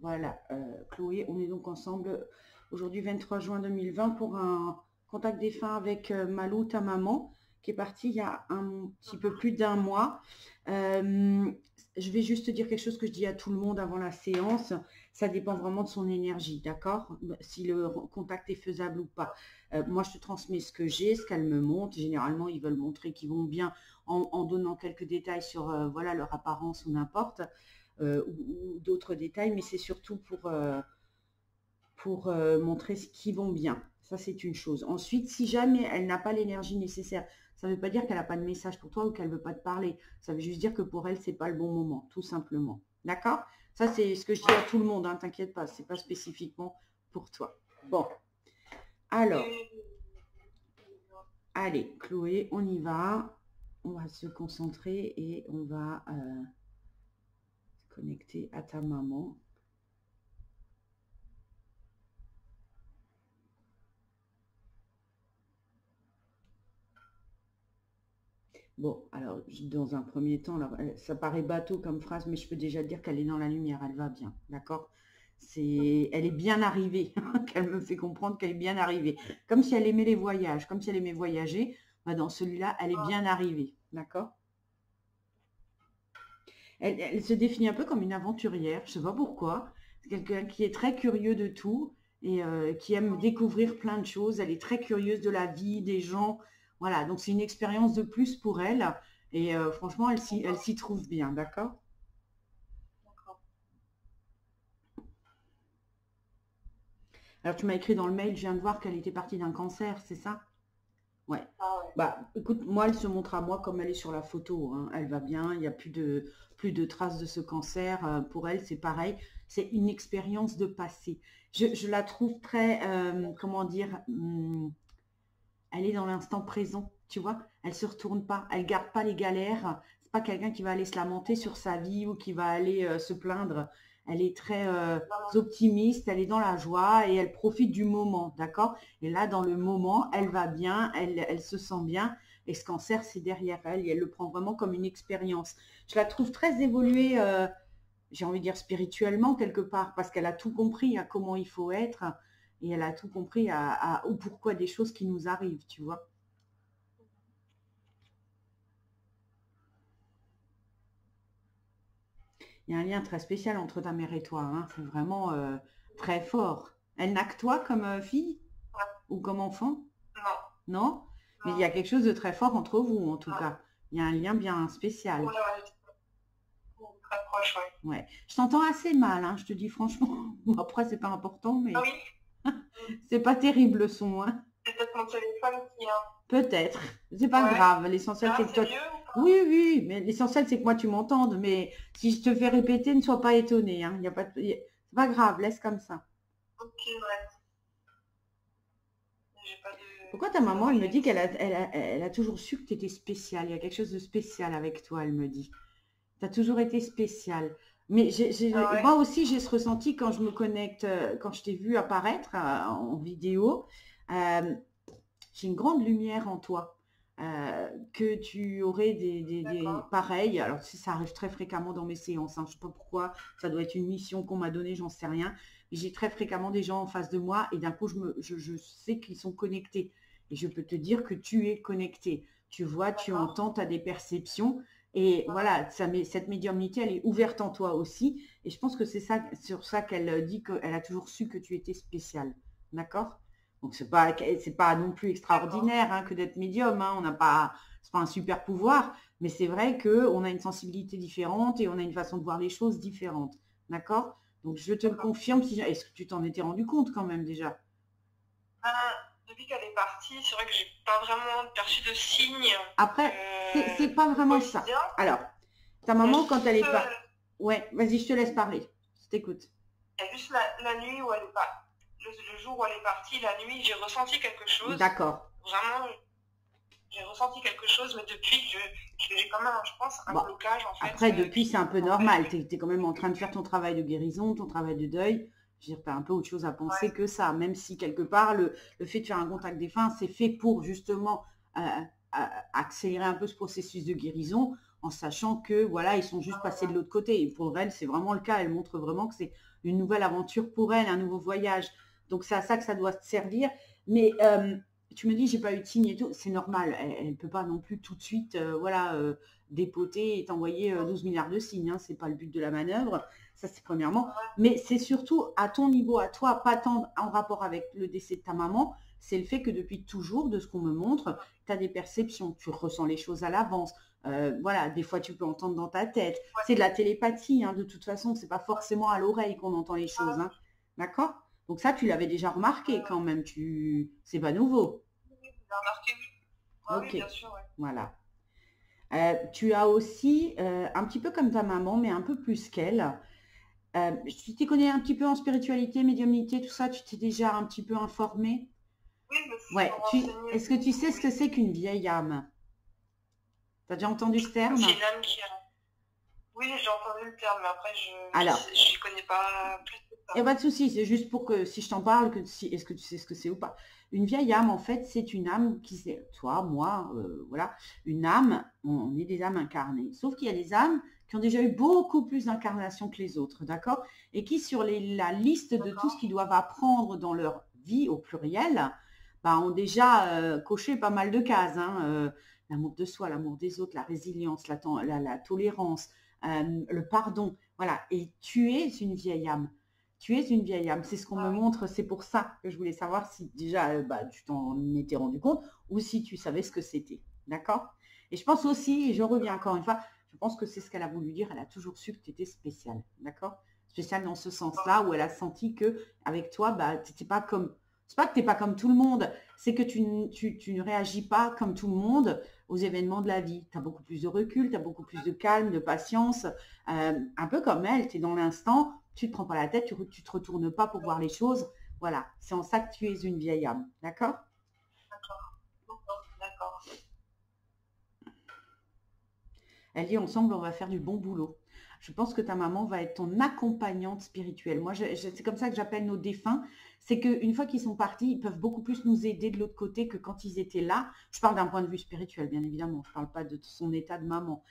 Voilà, Chloé, on est donc ensemble aujourd'hui 23 juin 2020 pour un contact défunt avec Malou, ta maman, qui est partie il y a un petit peu plus d'un mois. Je vais juste te dire quelque chose que je dis à tout le monde avant la séance. Ça dépend vraiment de son énergie, d'accord? Si le contact est faisable ou pas. Moi, je te transmets ce que j'ai, ce qu'elle me montre. Généralement, ils veulent montrer qu'ils vont bien en donnant quelques détails sur voilà, leur apparence ou n'importe. Ou d'autres détails, mais c'est surtout pour montrer ce qui vont bien. Ça, c'est une chose. Ensuite, si jamais elle n'a pas l'énergie nécessaire, ça ne veut pas dire qu'elle n'a pas de message pour toi ou qu'elle ne veut pas te parler. Ça veut juste dire que pour elle, c'est pas le bon moment, tout simplement. D'accord? Ça, c'est ce que je dis à tout le monde, hein, t'inquiète pas, c'est pas spécifiquement pour toi. Bon, alors, allez, Chloé, on y va. On va se concentrer et on va se connecter à ta maman. Bon, alors, dans un premier temps, alors, ça paraît bateau comme phrase, mais je peux déjà dire qu'elle est dans la lumière, elle va bien, d'accord? Elle est bien arrivée, qu'elle me fait comprendre qu'elle est bien arrivée. Comme si elle aimait les voyages, comme si elle aimait voyager, bah dans celui-là, elle est bien arrivée, d'accord? Elle se définit un peu comme une aventurière, je ne sais pas pourquoi. C'est quelqu'un qui est très curieux de tout et qui aime découvrir plein de choses. Elle est très curieuse de la vie, des gens. Voilà, donc c'est une expérience de plus pour elle. Et franchement, elle s'y trouve bien, d'accord? Alors, tu m'as écrit dans le mail, je viens de voir qu'elle était partie d'un cancer, c'est ça? Ouais. Bah, écoute, moi, elle se montre à moi comme elle est sur la photo, hein. Elle va bien, il n'y a plus de traces de ce cancer. Pour elle, c'est pareil. C'est une expérience de passé. Je la trouve très, comment dire, elle est dans l'instant présent, tu vois. Elle se retourne pas, elle garde pas les galères. C'est pas quelqu'un qui va aller se lamenter sur sa vie ou qui va aller se plaindre. Elle est très optimiste, elle est dans la joie et elle profite du moment, d'accord? Et là, dans le moment, elle va bien, elle se sent bien. Et ce cancer, c'est derrière elle et elle le prend vraiment comme une expérience. Je la trouve très évoluée, j'ai envie de dire spirituellement quelque part, parce qu'elle a tout compris à comment il faut être et elle a tout compris au pourquoi des choses qui nous arrivent, tu vois. Il y a un lien très spécial entre ta mère et toi, hein. C'est vraiment très fort. Elle n'a que toi comme fille ou comme enfant? Non? Mais il y a quelque chose de très fort entre vous, en tout cas. Il y a un lien bien spécial. Ouais. Je t'entends assez mal, hein, je te dis franchement. Bon, après, c'est pas important, mais c'est pas terrible le son, hein. Peut-être mon téléphone qui Peut-être. C'est pas grave. L'essentiel, c'est que toi. Oui, oui, mais l'essentiel, c'est que moi, tu m'entendes. Mais si je te fais répéter, ne sois pas étonné, hein. Y a pas de... C'est pas grave, laisse comme ça. Ok, ouais. J'ai pas de... Pourquoi ta maman, elle me dit elle a toujours su que tu étais spécial. Il y a quelque chose de spécial avec toi, elle me dit. Tu as toujours été spécial. Mais ouais. moi aussi, j'ai ce ressenti quand je me connecte, quand je t'ai vu apparaître en vidéo. J'ai une grande lumière en toi. Que tu aurais des pareils. Alors, ça arrive très fréquemment dans mes séances, hein. Je ne sais pas pourquoi. Ça doit être une mission qu'on m'a donnée, j'en sais rien. Mais j'ai très fréquemment des gens en face de moi et d'un coup, je sais qu'ils sont connectés. Et je peux te dire que tu es connecté. Tu vois, tu entends, tu as des perceptions. Et voilà, cette médiumnité, elle est ouverte en toi aussi. Et je pense que c'est ça, sur ça qu'elle dit qu'elle a toujours su que tu étais spécial. D'accord? Donc, c'est pas non plus extraordinaire, hein, que d'être médium, hein. On n'a pas, c'est pas un super pouvoir, mais c'est vrai qu'on a une sensibilité différente et on a une façon de voir les choses différente. D'accord? Donc, je te le confirme. Est-ce que tu t'en étais rendu compte quand même déjà? Depuis qu'elle est partie, c'est vrai que j'ai pas vraiment perçu de signes. Après, c'est pas vraiment ça. Alors, ta maman, quand elle est pas. Ouais, vas-y, je te laisse parler. Je t'écoute. Il y a juste la nuit où elle est pas. Le jour où elle est partie, la nuit, j'ai ressenti quelque chose. D'accord. Vraiment, j'ai ressenti quelque chose, mais depuis, j'ai quand même, je pense, un blocage en fait. Après, depuis, c'est un peu normal. Tu es quand même en train de faire ton travail de guérison, ton travail de deuil. Je veux dire, tu as un peu autre chose à penser que ça, même si quelque part, le fait de faire un contact défunt, c'est fait pour justement accélérer un peu ce processus de guérison en sachant que, voilà, ils sont juste passés de l'autre côté. Et pour elle, c'est vraiment le cas. Elle montre vraiment que c'est une nouvelle aventure pour elle, un nouveau voyage. Donc, c'est à ça que ça doit servir. Mais tu me dis, j'ai pas eu de signe et tout. C'est normal. Elle ne peut pas non plus tout de suite, voilà, dépoter et t'envoyer 12 milliards de signes. Hein. C'est pas le but de la manœuvre. Ça, c'est premièrement. Mais c'est surtout à ton niveau, à toi, pas tant en rapport avec le décès de ta maman. C'est le fait que depuis toujours, de ce qu'on me montre, tu as des perceptions. Tu ressens les choses à l'avance. Voilà, des fois, tu peux entendre dans ta tête. C'est de la télépathie, hein, de toute façon. C'est pas forcément à l'oreille qu'on entend les choses. Hein. D'accord? Donc ça, tu l'avais déjà remarqué quand même. C'est pas nouveau. Oui, remarqué, oui. Ah, ok, oui, bien sûr, ouais. Voilà. Tu as aussi, un petit peu comme ta maman, mais un peu plus qu'elle, tu t'y connais un petit peu en spiritualité, médiumnité, tout ça, tu t'es déjà un petit peu informé? Oui, je me suis Ouais, renseignée. est-ce que tu sais ce que c'est qu'une vieille âme? Tu as déjà entendu ce terme? C'est une âme qui a... Oui, j'ai entendu le terme, mais après, Alors, je n'y connais pas plus que il n'y a ça. pas de souci, c'est juste pour que si je t'en parle, est-ce que tu sais ce que c'est ou pas? Une vieille âme, en fait, c'est une âme qui, toi, moi, voilà, une âme, on est des âmes incarnées. Sauf qu'il y a des âmes qui ont déjà eu beaucoup plus d'incarnations que les autres, d'accord? Et qui, sur la liste de tout ce qu'ils doivent apprendre dans leur vie au pluriel, bah, ont déjà coché pas mal de cases. Hein, l'amour de soi, l'amour des autres, la résilience, la tolérance, le pardon. Voilà, et tu es une vieille âme. Tu es une vieille âme, c'est ce qu'on me montre, c'est pour ça que je voulais savoir si déjà tu t'en étais rendu compte ou si tu savais ce que c'était, d'accord? Et je pense aussi, et je reviens encore une fois, je pense que c'est ce qu'elle a voulu dire, elle a toujours su que tu étais spéciale, d'accord? Spéciale dans ce sens-là, où elle a senti que avec toi, tu n'étais pas comme, c'est pas que tu n'es pas comme tout le monde, c'est que tu ne réagis pas comme tout le monde aux événements de la vie. Tu as beaucoup plus de recul, tu as beaucoup plus de calme, de patience, un peu comme elle, tu es dans l'instant, tu ne te prends pas la tête, tu ne te retournes pas pour voir les choses. Voilà, c'est en ça que tu es une vieille âme. D'accord? D'accord. Elle dit ensemble, on va faire du bon boulot. Je pense que ta maman va être ton accompagnante spirituelle. Moi, c'est comme ça que j'appelle nos défunts. C'est qu'une fois qu'ils sont partis, ils peuvent beaucoup plus nous aider de l'autre côté que quand ils étaient là. Je parle d'un point de vue spirituel, bien évidemment. Je ne parle pas de son état de maman.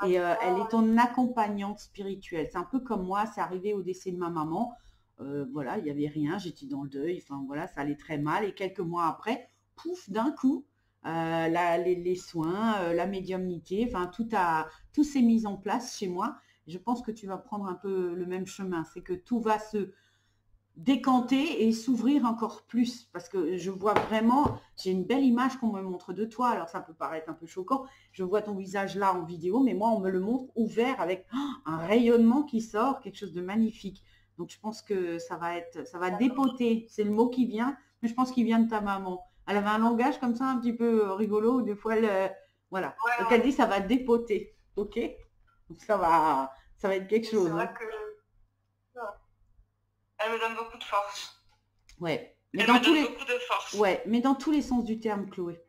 Et elle est ton accompagnante spirituelle. C'est un peu comme moi, c'est arrivé au décès de ma maman. Voilà, il n'y avait rien, j'étais dans le deuil. Enfin, voilà, ça allait très mal. Et quelques mois après, pouf, d'un coup, les soins, la médiumnité, enfin, tout s'est mis en place chez moi. Je pense que tu vas prendre un peu le même chemin. C'est que tout va se décanter et s'ouvrir encore plus parce que je vois vraiment, j'ai une belle image qu'on me montre de toi, alors ça peut paraître un peu choquant, je vois ton visage là en vidéo, mais moi on me le montre ouvert avec un rayonnement qui sort, quelque chose de magnifique. Donc je pense que ça va dépoter, c'est le mot qui vient, mais je pense qu'il vient de ta maman. Elle avait un langage comme ça un petit peu rigolo, où des fois voilà. Donc elle dit ça va dépoter, ok? Donc ça va être quelque chose. C'est vrai que elle me donne beaucoup de force. Ouais. Mais elle me donne beaucoup de force. Ouais, mais dans tous les sens du terme, Chloé.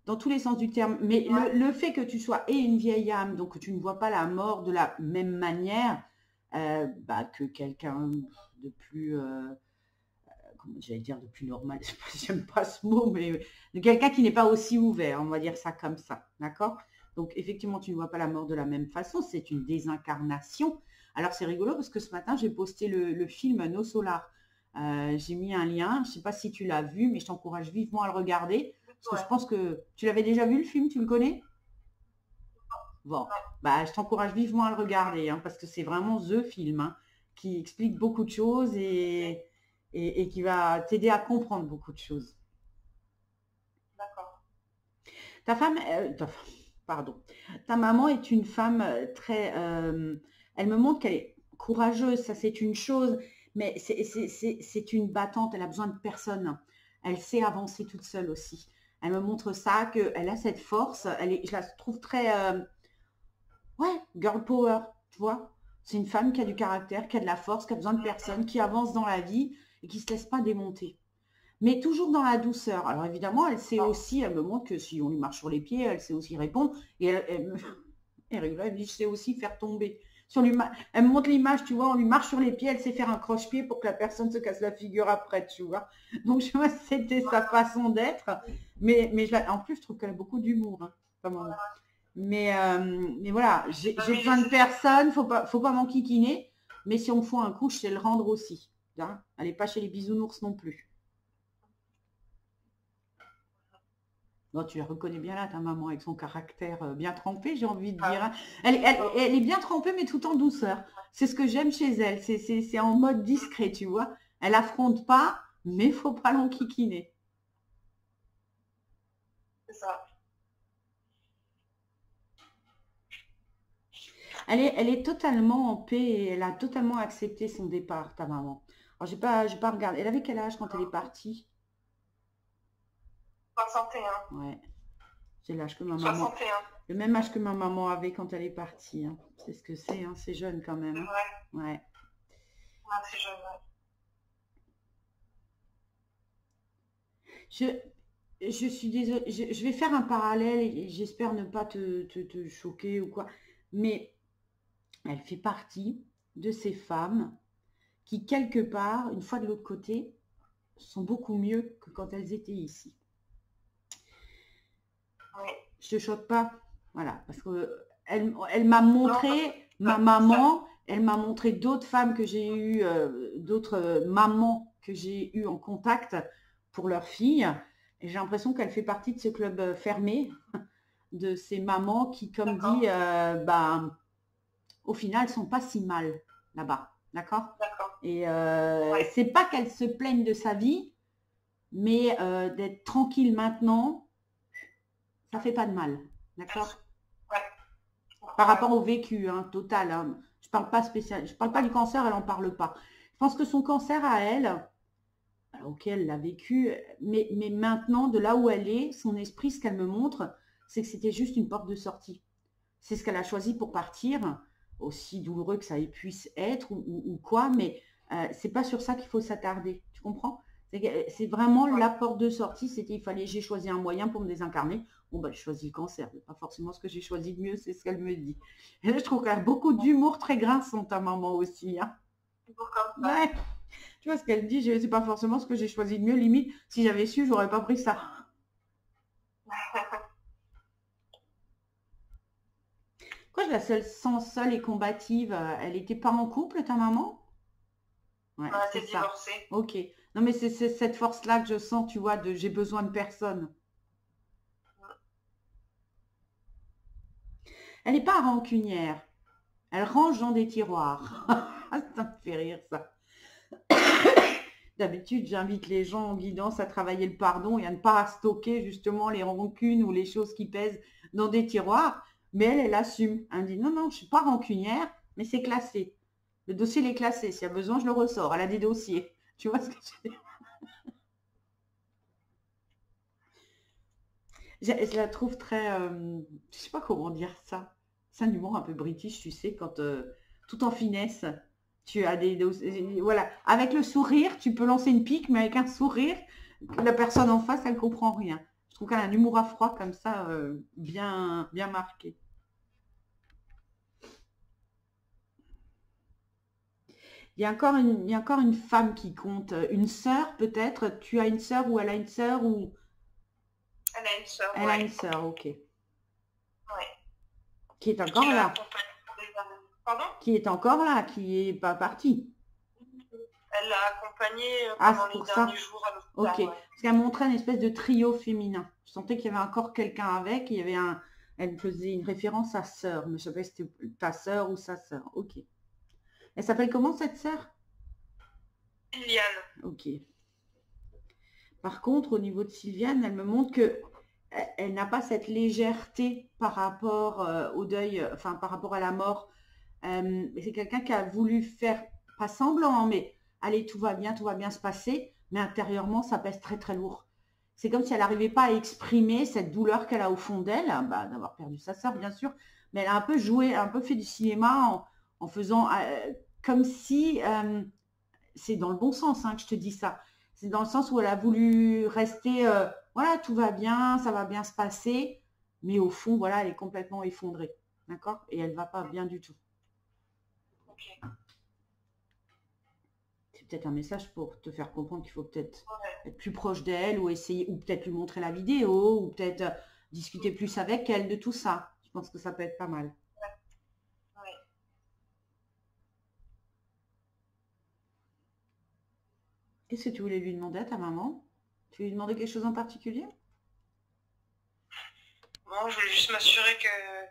Dans tous les sens du terme. Mais le fait que tu sois une vieille âme, donc que tu ne vois pas la mort de la même manière que quelqu'un de plus, comment j'allais dire, de plus normal, j'aime pas ce mot, mais de quelqu'un qui n'est pas aussi ouvert, on va dire ça comme ça, d'accord? Donc effectivement, tu ne vois pas la mort de la même façon, c'est une désincarnation. Alors c'est rigolo parce que ce matin, j'ai posté le film No Solar. J'ai mis un lien, je ne sais pas si tu l'as vu, mais je t'encourage vivement à le regarder. Parce que je pense que tu l'avais déjà vu le film, tu le connais? Bon, je t'encourage vivement à le regarder, hein, parce que c'est vraiment the film hein, qui explique beaucoup de choses et qui va t'aider à comprendre beaucoup de choses. D'accord. Ta maman est une femme très... elle me montre qu'elle est courageuse, ça c'est une chose, mais c'est une battante, elle a besoin de personne. Elle sait avancer toute seule aussi. Elle me montre ça, qu'elle a cette force, je la trouve très... ouais, girl power, tu vois. C'est une femme qui a du caractère, qui a de la force, qui a besoin de personne, qui avance dans la vie et qui ne se laisse pas démonter. Mais toujours dans la douceur. Alors évidemment, elle sait aussi, elle me montre que si on lui marche sur les pieds, elle sait aussi répondre. Et elle me dit, je sais aussi faire tomber. Elle me montre l'image, tu vois, on lui marche sur les pieds, elle sait faire un croche-pied pour que la personne se casse la figure après, tu vois. Donc je vois, c'était sa façon d'être. Mais en plus, je trouve qu'elle a beaucoup d'humour. Hein, Mais voilà, j'ai besoin de personne, faut pas m'enquiquiner. Mais si on me fout un coup, je sais le rendre aussi. Hein, allez pas chez les bisounours non plus. Bon, tu la reconnais bien là, ta maman, avec son caractère bien trempé, j'ai envie de dire. Hein. Elle est bien trempée, mais tout en douceur. C'est ce que j'aime chez elle. C'est en mode discret, tu vois. Elle affronte pas, mais faut pas l'enquiquiner. C'est ça. Elle est totalement en paix et elle a totalement accepté son départ, ta maman. Alors, j'ai pas regardé. Elle avait quel âge quand elle est partie? 61. Ouais, c'est l'âge que ma maman. 61. Le même âge que ma maman avait quand elle est partie. Hein. C'est ce que c'est, hein. C'est jeune quand même. Hein. Ouais. Ouais. Ouais, c'est jeune, ouais. Je suis désolée, je vais faire un parallèle et j'espère ne pas te choquer ou quoi, mais elle fait partie de ces femmes qui, quelque part, une fois de l'autre côté, sont beaucoup mieux que quand elles étaient ici. Oui. Je te choque pas, voilà, parce que elle m'a montré, ma maman, elle m'a montré d'autres femmes que j'ai eues, d'autres mamans que j'ai eues en contact pour leurs filles. Et j'ai l'impression qu'elle fait partie de ce club fermé, de ces mamans qui, comme dit, au final, sont pas si mal là-bas. D'accord. Et c'est pas qu'elle se plaigne de sa vie, mais d'être tranquille maintenant, ça fait pas de mal. D'accord. Par rapport au vécu, hein, total. Hein. Je parle pas spécial, je parle pas du cancer, elle en parle pas. Je pense que son cancer à elle, ok, elle l'a vécu, mais maintenant, de là où elle est, son esprit, ce qu'elle me montre, c'est que c'était juste une porte de sortie. C'est ce qu'elle a choisi pour partir, aussi douloureux que ça puisse être ou quoi, mais c'est pas sur ça qu'il faut s'attarder. Tu comprends? C'est vraiment la porte de sortie. C'était, j'ai choisi un moyen pour me désincarner. Bon, bah, je choisis le cancer. C'est pas forcément ce que j'ai choisi de mieux, c'est ce qu'elle me dit. Et là, je trouve qu'elle a beaucoup d'humour très grinçant, ta maman aussi. Hein. Ouais. Tu vois ce qu'elle dit, c'est pas forcément ce que j'ai choisi de mieux. Limite, si j'avais su, j'aurais pas pris ça. Pourquoi je la sens seule et combative? Elle n'était pas en couple, ta maman? Ouais, c'est ça. Divorcée. Ok. Non, mais c'est cette force-là que je sens, tu vois, de j'ai besoin de personne. Elle n'est pas rancunière. Elle range dans des tiroirs. Ça me fait rire, ça. D'habitude, j'invite les gens en guidance à travailler le pardon et à ne pas stocker justement les rancunes ou les choses qui pèsent dans des tiroirs. Mais elle assume. Elle dit non, non, je ne suis pas rancunière, mais c'est classé. Le dossier il est classé. S'il y a besoin, je le ressors. Elle a des dossiers. Tu vois ce que je veux dire? Je la trouve très... je ne sais pas comment dire ça. C'est un humour un peu british, tu sais, quand tout en finesse, tu as des... Voilà. Avec le sourire, tu peux lancer une pique, mais avec un sourire, la personne en face, elle ne comprend rien. Je trouve qu'elle a un humour à froid comme ça, bien marqué. Il y a encore une femme qui compte. Une sœur, peut-être. Tu as une sœur ou elle a une sœur ou... Elle a une sœur. Elle a une sœur, ok. Ouais. Qui est encore là. Pardon? Qui est encore là, qui n'est pas partie. Elle l'a accompagnée pendant les derniers jours à l'hôpital. Ok. Ouais. Parce qu'elle montrait une espèce de trio féminin. Je sentais qu'il y avait encore quelqu'un avec. Il y avait elle faisait une référence à sœur. Mais je ne sais pas si c'était ta sœur ou sa sœur. Ok. Elle s'appelle comment cette sœur? Sylviane. Ok. Par contre, au niveau de Sylviane, elle me montre que elle n'a pas cette légèreté par rapport au deuil, enfin par rapport à la mort. C'est quelqu'un qui a voulu faire, pas semblant, mais allez, tout va bien se passer, mais intérieurement, ça pèse très très lourd. C'est comme si elle n'arrivait pas à exprimer cette douleur qu'elle a au fond d'elle, d'avoir perdu sa sœur, bien sûr, mais elle a un peu joué, un peu fait du cinéma en faisant comme si, c'est dans le bon sens hein, que je te dis ça, c'est dans le sens où elle a voulu rester, voilà, tout va bien, ça va bien se passer, mais au fond, voilà, elle est complètement effondrée, d'accord? Et elle ne va pas bien du tout. Okay. C'est peut-être un message pour te faire comprendre qu'il faut peut-être être plus proche d'elle ou essayer, ou peut-être lui montrer la vidéo, ou peut-être discuter plus avec elle de tout ça. Tu pense que ça peut être pas mal. Ouais. Qu'est-ce que tu voulais lui demander à ta maman? Tu lui demandais quelque chose en particulier? Bon, je voulais juste m'assurer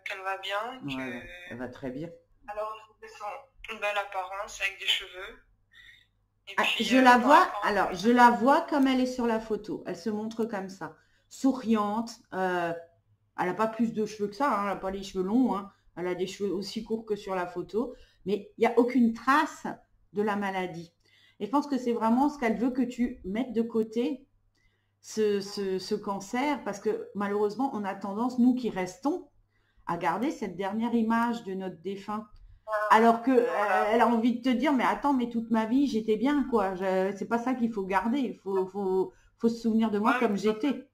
qu'elle va bien, Ouais, elle va très bien. elle a retrouvé une belle apparence avec des cheveux. Et Ah, puis, je la par vois, rapport à- alors je la vois comme elle est sur la photo. Elle se montre comme ça, souriante. Elle n'a pas plus de cheveux que ça, hein, elle n'a pas les cheveux longs, hein. Elle a des cheveux aussi courts que sur la photo, mais il n'y a aucune trace de la maladie. Et je pense que c'est vraiment ce qu'elle veut que tu mettes de côté, ce cancer, parce que malheureusement, on a tendance, nous qui restons, à garder cette dernière image de notre défunt. Alors que elle a envie de te dire, mais attends, mais toute ma vie, j'étais bien, quoi. C'est pas ça qu'il faut garder. Il faut se souvenir de moi Ouais, comme mais j'étais.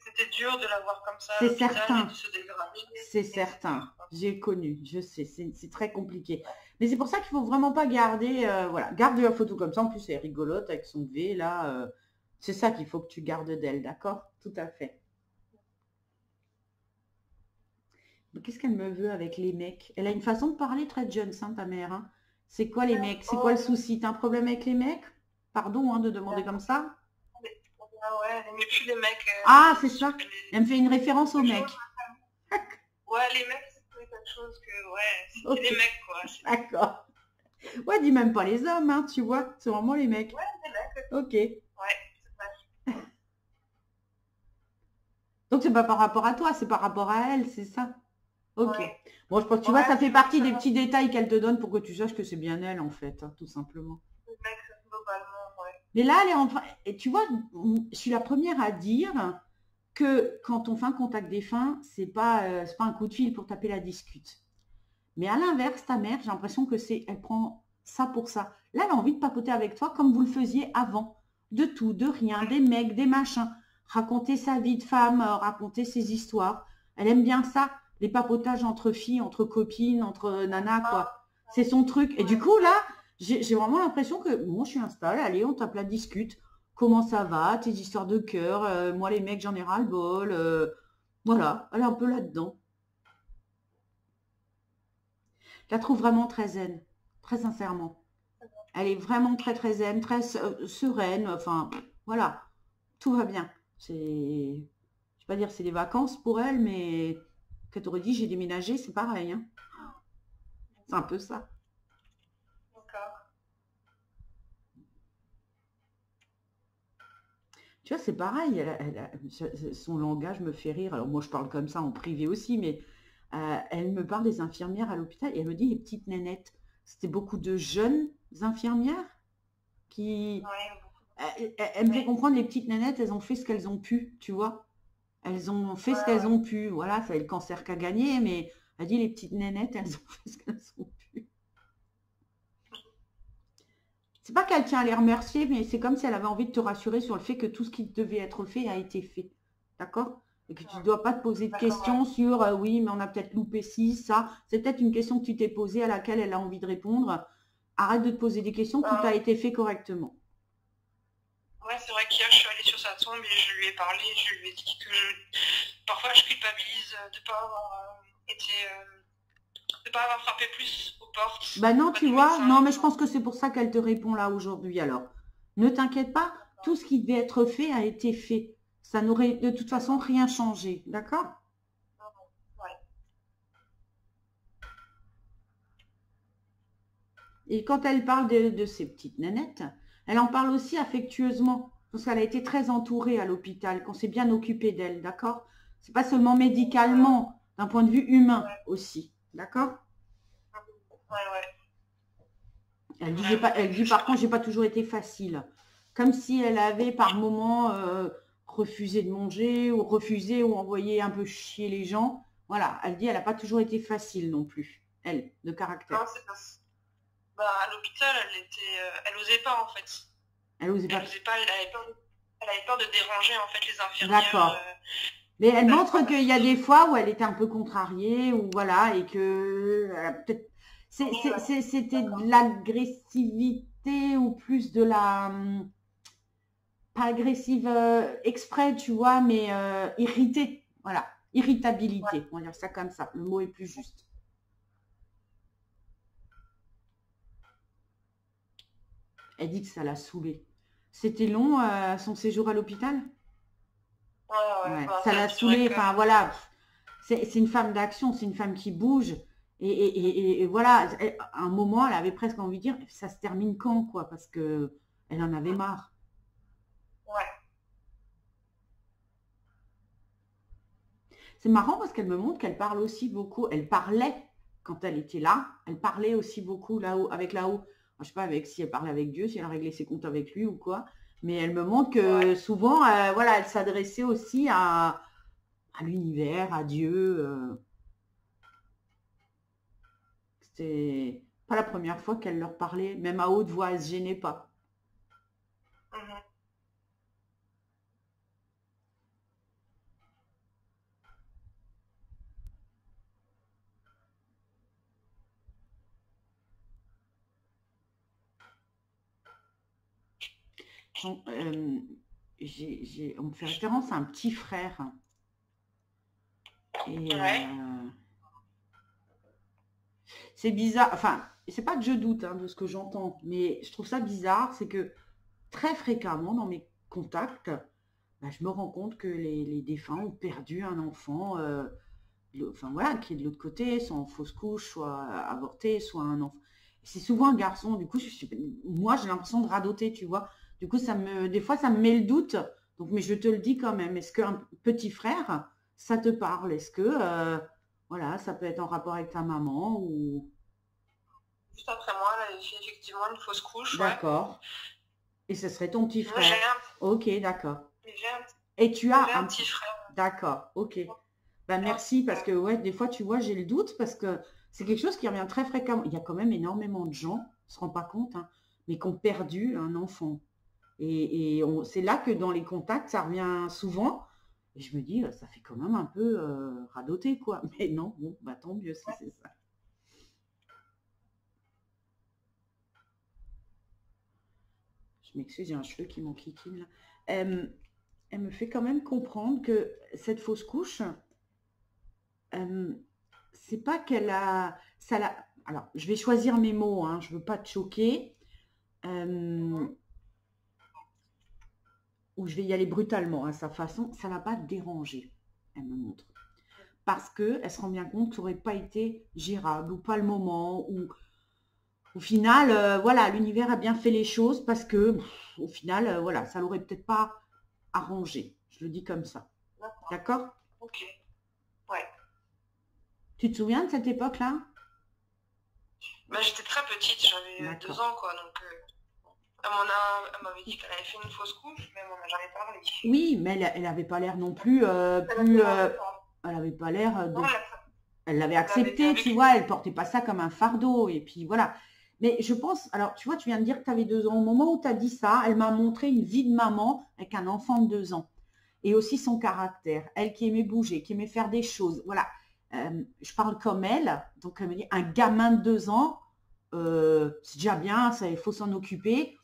c'était dur de la voir comme ça à C'est l'hôpital certain. et de se dégrader. C'est certain. J'ai connu, je sais, c'est très compliqué. Mais c'est pour ça qu'il faut vraiment pas garder, voilà, garde la photo comme ça. En plus, elle est rigolote avec son V là. C'est ça qu'il faut que tu gardes d'elle, d'accord? Tout à fait. Mais qu'est-ce qu'elle me veut avec les mecs? Elle a une façon de parler très jeune, hein, ta mère, hein. C'est quoi les mecs? C'est quoi le souci? T'as un problème avec les mecs? Pardon, hein, de demander comme ça. Ah ouais, elle aimait plus les mecs. Ah, c'est ça. Elle me fait une référence aux mecs. Ouais, les mecs, c'est quelque chose que, ouais, c'est Ok. les mecs, quoi. D'accord. Ouais, dis même pas les hommes, hein, tu vois. C'est vraiment les mecs. Ouais, les mecs. Ok. Ouais, c'est ça. Donc c'est pas par rapport à toi, c'est par rapport à elle, c'est ça. Ok. Ouais. Bon, je pense que tu vois, ça fait partie des petits détails qu'elle te donne pour que tu saches que c'est bien elle, en fait, hein, tout simplement. Les mecs, globalement, ouais. Mais là, elle est en train. Et tu vois, je suis la première à dire que quand on fait un contact défunt, c'est pas un coup de fil pour taper la discute. Mais à l'inverse, ta mère, j'ai l'impression que elle prend ça pour ça. Là, elle a envie de papoter avec toi comme vous le faisiez avant. De tout, de rien, des mecs, des machins. Raconter sa vie de femme, raconter ses histoires. Elle aime bien ça, les papotages entre filles, entre copines, entre nanas, quoi. C'est son truc. Et du coup, là, j'ai vraiment l'impression que, bon, je suis installée, allez, on tape la discute. Comment ça va, tes histoires de cœur, moi les mecs, j'en ai ras le bol. Voilà, elle est un peu là-dedans. Je la trouve vraiment très zen, très sincèrement. Elle est vraiment très très zen, très sereine. Enfin, voilà, tout va bien. Je vais pas dire c'est des vacances pour elle, mais quand tu aurais dit j'ai déménagé, c'est pareil, hein. C'est un peu ça. D'accord. Tu vois, c'est pareil. Son langage me fait rire. Alors moi, je parle comme ça en privé aussi, mais elle me parle des infirmières à l'hôpital et elle me dit les petites nénettes. C'était beaucoup de jeunes infirmières qui, elle me fait comprendre, les petites nanettes, elles ont fait ce qu'elles ont pu, tu vois. Elles ont fait ce qu'elles ont pu. Voilà, c'est le cancer qu'a gagné, mais elle dit les petites nanettes, elles ont fait ce qu'elles ont pu. C'est pas qu'elle tient à les remercier, mais c'est comme si elle avait envie de te rassurer sur le fait que tout ce qui devait être fait a été fait. D'accord? Et que tu ne dois pas te poser de questions sur oui, mais on a peut-être loupé ci, ça. C'est peut-être une question que tu t'es posée à laquelle elle a envie de répondre. Arrête de te poser des questions, tout a été fait correctement. Ouais, c'est vrai qu'hier, je suis allée sur sa tombe et je lui ai parlé, je lui ai dit que parfois je culpabilise de ne pas avoir de pas avoir frappé plus aux portes. Bah non, tu vois, non, mais je pense que c'est pour ça qu'elle te répond là aujourd'hui. Alors, ne t'inquiète pas, tout ce qui devait être fait a été fait. Ça n'aurait de toute façon rien changé, d'accord? Ouais. Et quand elle parle de ces petites nanettes, elle en parle aussi affectueusement, parce qu'elle a été très entourée à l'hôpital, qu'on s'est bien occupé d'elle, d'accord? C'est pas seulement médicalement, d'un point de vue humain aussi, d'accord? Elle dit par contre, j'ai pas toujours été facile. Comme si elle avait par moments refusé de manger ou refusé ou envoyé un peu chier les gens. Voilà, elle dit elle n'a pas toujours été facile non plus, elle, de caractère. Non, c'est pas ça. Bah, à l'hôpital, elle osait pas en fait. Elle osait pas. Elle avait peur de déranger en fait les infirmières. D'accord. Mais elle montre qu'il y a des fois où elle était un peu contrariée ou voilà et que peut-être c'était de l'agressivité ou plus de la pas agressive exprès, tu vois, mais irritée. Voilà. Irritabilité, on va dire ça comme ça. Le mot est plus juste. Elle dit que ça l'a saoulée. C'était long, son séjour à l'hôpital? Ouais, ça l'a saoulée. Enfin, voilà. C'est une femme d'action, c'est une femme qui bouge. Et voilà, à un moment, elle avait presque envie de dire, ça se termine quand, quoi, parce que elle en avait marre. Ouais. C'est marrant parce qu'elle me montre qu'elle parle aussi beaucoup. Elle parlait quand elle était là. Elle parlait aussi beaucoup là-haut, avec là-haut. Je sais pas avec si elle parlait avec Dieu, si elle réglait ses comptes avec lui ou quoi. Mais elle me montre que souvent, voilà, elle s'adressait aussi à l'univers, à Dieu. C'était pas la première fois qu'elle leur parlait. Même à haute voix, elle se gênait pas. Mhm. On me fait référence à un petit frère. Et c'est bizarre. Enfin, c'est pas que je doute de ce que j'entends, mais je trouve ça bizarre. C'est que très fréquemment dans mes contacts, bah, je me rends compte que les défunts ont perdu un enfant, enfin voilà, qui est de l'autre côté, soit en fausse couche, soit avorté, soit un enfant. C'est souvent un garçon. Du coup, moi, j'ai l'impression de radoter, tu vois. Du coup, des fois, ça me met le doute. Donc, mais je te le dis quand même. Est-ce qu'un petit frère, ça te parle? Est-ce que, voilà, ça peut être en rapport avec ta maman ou... Juste après moi, elle avait fait effectivement une fausse couche. D'accord. Et ce serait ton petit frère. Ok, d'accord. Et tu as un petit frère. D'accord, ok. Ben, merci parce que ouais, des fois, tu vois, j'ai le doute parce que c'est quelque chose qui revient très fréquemment. Il y a quand même énormément de gens, on ne se rend pas compte, mais qui ont perdu un enfant. Et c'est là que dans les contacts, ça revient souvent. Et je me dis, ça fait quand même un peu radoter, quoi. Mais non, bon, bah tant mieux si c'est ça. Je m'excuse, j'ai un cheveu qui m'enquiquine là. Elle me fait quand même comprendre que cette fausse couche, c'est pas qu'elle a... Alors, je vais choisir mes mots, je veux pas te choquer. Ou je vais y aller brutalement à sa façon, ça l'a pas dérangé, elle me montre. Parce qu'elle se rend bien compte que ça n'aurait pas été gérable, ou pas le moment, ou au final, voilà, l'univers a bien fait les choses parce que, au final, voilà, ça l'aurait peut-être pas arrangé. Je le dis comme ça. D'accord? Ok. Ouais. Tu te souviens de cette époque-là? Bah, j'étais très petite, j'avais 2 ans, quoi, donc... Elle m'avait dit qu'elle avait fait une fausse couche, mais elle m'en a jamais parlé. Oui, mais elle n'avait pas l'air non plus... elle n'avait pas l'air... Elle l'avait accepté, tu vois, elle portait pas ça comme un fardeau. Et puis voilà. Mais je pense, alors tu vois, tu viens de dire que tu avais 2 ans. Au moment où tu as dit ça, elle m'a montré une vie de maman avec un enfant de 2 ans. Et aussi son caractère. Elle qui aimait bouger, qui aimait faire des choses. Voilà. Je parle comme elle. Donc elle me dit, un gamin de 2 ans, c'est déjà bien, il faut s'en occuper.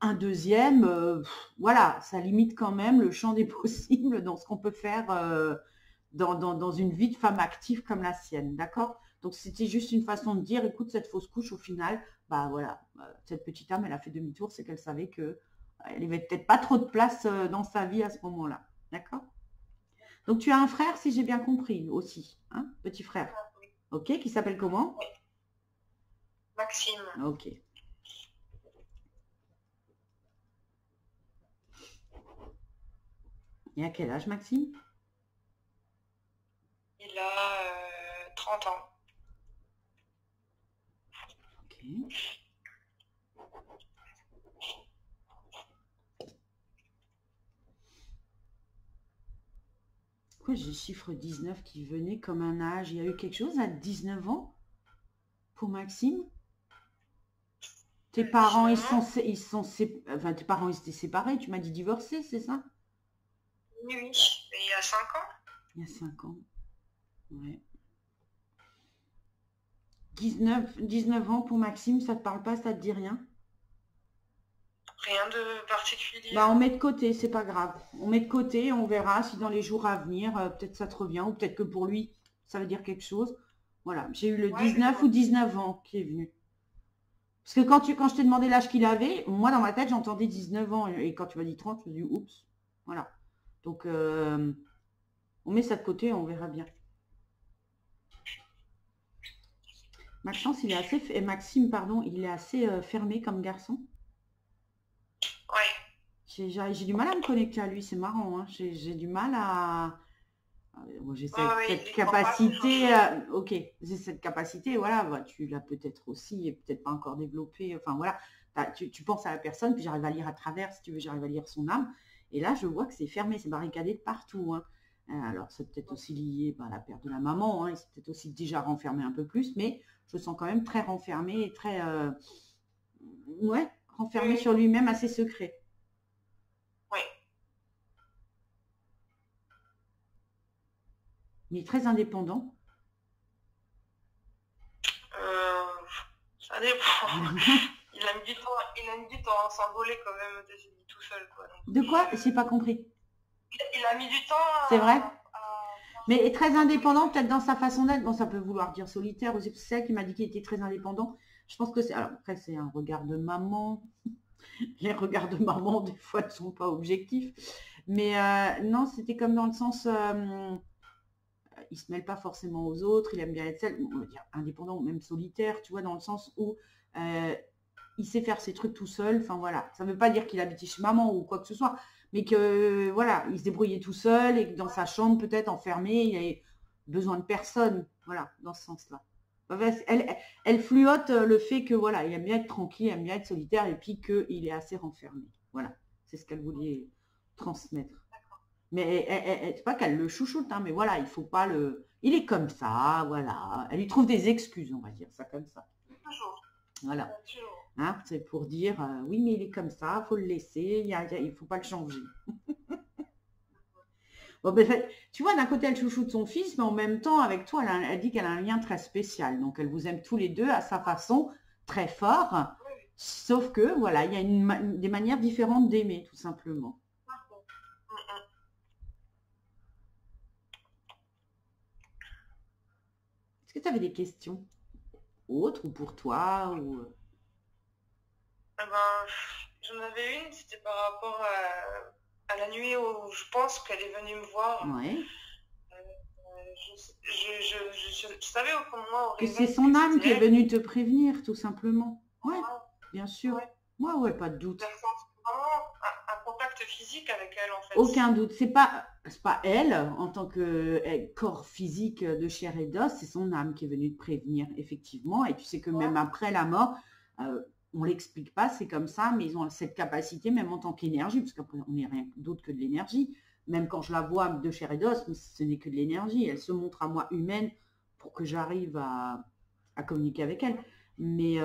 Un deuxième, voilà, ça limite quand même le champ des possibles dans ce qu'on peut faire dans une vie de femme active comme la sienne, d'accord? Donc c'était juste une façon de dire, écoute, cette fausse couche, au final, bah voilà, cette petite âme, elle a fait demi-tour, c'est qu'elle savait que elle n'avait peut-être pas trop de place dans sa vie à ce moment-là, d'accord? Donc tu as un frère, si j'ai bien compris, aussi, petit frère, ok, qui s'appelle comment? Maxime. Ok. Et à quel âge, Maxime? Il a 30 ans. Ok. Pourquoi j'ai le chiffre 19 qui venait comme un âge? Il y a eu quelque chose à 19 ans pour Maxime? Tes parents, enfin, tes parents, ils étaient séparés, tu m'as dit divorcés, c'est ça? Oui, mais il y a 5 ans. Il y a 5 ans, ouais. 19 ans pour Maxime, ça te parle pas, ça te dit rien? Rien de particulier. Bah, on met de côté, c'est pas grave. On met de côté, on verra si dans les jours à venir, peut-être ça te revient, ou peut-être que pour lui, ça veut dire quelque chose. Voilà, j'ai eu le Ouais, 19 ou 19 ans qui est venu. Parce que quand je t'ai demandé l'âge qu'il avait, moi dans ma tête, j'entendais 19 ans. Et quand tu m'as dit 30, je me suis dit, oups. Voilà. Donc, on met ça de côté, on verra bien. Maxence, il est assez, et Maxime, pardon, il est assez fermé comme garçon. Ouais. J'ai du mal à me connecter à lui, c'est marrant. Hein. J'ai du mal à. Moi, j'ai cette capacité. Ok, j'ai cette capacité, voilà, bah, tu l'as peut-être aussi et peut-être pas encore développée. Enfin voilà, tu penses à la personne, puis j'arrive à lire à travers, si tu veux, j'arrive à lire son âme. Et là, je vois que c'est fermé, c'est barricadé de partout. Hein. Alors, c'est peut-être aussi lié à la perte de la maman, hein, il s'est peut-être aussi déjà renfermé un peu plus, mais je le sens quand même très renfermé et très. Ouais, renfermé sur lui-même, assez secret. Oui. Il est très indépendant. Ça dépend. il a mis du temps à s'envoler quand même, tout seul. Quoi. Donc, de quoi? J'ai pas compris. Il a mis du temps C'est vrai. Mais très indépendant, peut-être dans sa façon d'être. Bon, ça peut vouloir dire solitaire aussi. C'est elle qui m'a dit qu'il était très indépendant. Je pense que c'est. Alors, après, c'est un regard de maman. Les regards de maman, des fois, ne sont pas objectifs. Mais non, c'était comme dans le sens. Il se mêle pas forcément aux autres. Il aime bien être seul. On va dire indépendant ou même solitaire, tu vois, dans le sens où il sait faire ses trucs tout seul. Enfin, voilà. Ça ne veut pas dire qu'il habitait chez maman ou quoi que ce soit. Mais que voilà, il se débrouillait tout seul et que dans sa chambre, peut-être enfermé, il avait besoin de personne. Voilà, dans ce sens-là. Elle fluote le fait que voilà, il aime bien être tranquille, il aime bien être solitaire et puis qu'il est assez renfermé. Voilà, c'est ce qu'elle voulait transmettre. Mais c'est pas qu'elle le chouchoute, hein, mais voilà, il faut pas le. Il est comme ça, voilà. Elle lui trouve des excuses, on va dire ça comme ça. Toujours. Voilà. Hein, c'est pour dire oui, mais il est comme ça, il faut le laisser, il ne faut pas le changer. Bon, ben, tu vois, d'un côté, elle chouchoute son fils, mais en même temps, avec toi, elle dit qu'elle a un lien très spécial. Donc, elle vous aime tous les deux à sa façon, très fort. Sauf que, voilà, il y a des manières différentes d'aimer, tout simplement. Est-ce que tu avais des questions autres ou pour toi ou... J'en avais une, c'était par rapport à la nuit où je pense qu'elle est venue me voir. Ouais. Je savais au fond de moi. Que c'est son âme qui est venue te prévenir, tout simplement. Ouais, bien sûr. Ouais, pas de doute. Vraiment un contact physique avec elle, en fait. Aucun doute. C'est pas elle, en tant que corps physique de chair et d'os, c'est son âme qui est venue te prévenir, effectivement. Et tu sais que même après la mort, on ne l'explique pas, c'est comme ça, mais ils ont cette capacité, même en tant qu'énergie, parce qu'après, on n'est rien d'autre que de l'énergie. Même quand je la vois de chair et d'os, ce n'est que de l'énergie. Elle se montre à moi humaine pour que j'arrive à communiquer avec elle. Mais